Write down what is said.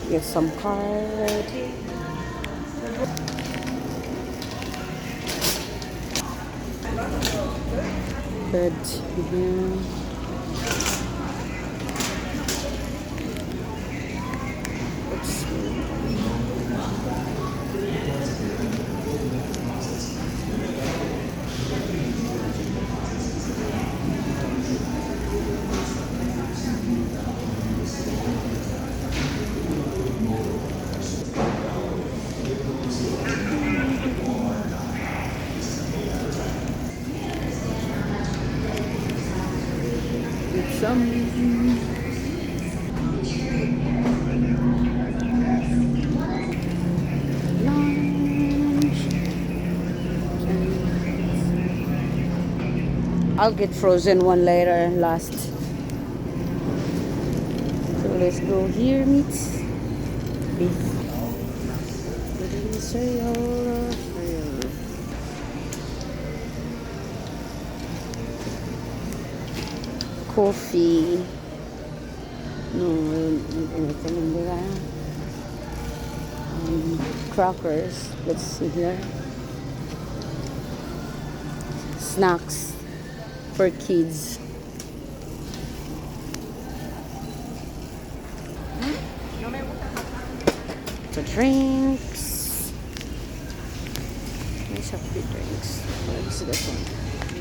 Get some card. Good. Get some. I'll get frozen one later, last. So let's go here, meat, beef. Cereal. Coffee. No, anything in there. Crackers. Let's see here. Snacks for kids. The drinks. Nice happy drinks. What is this one?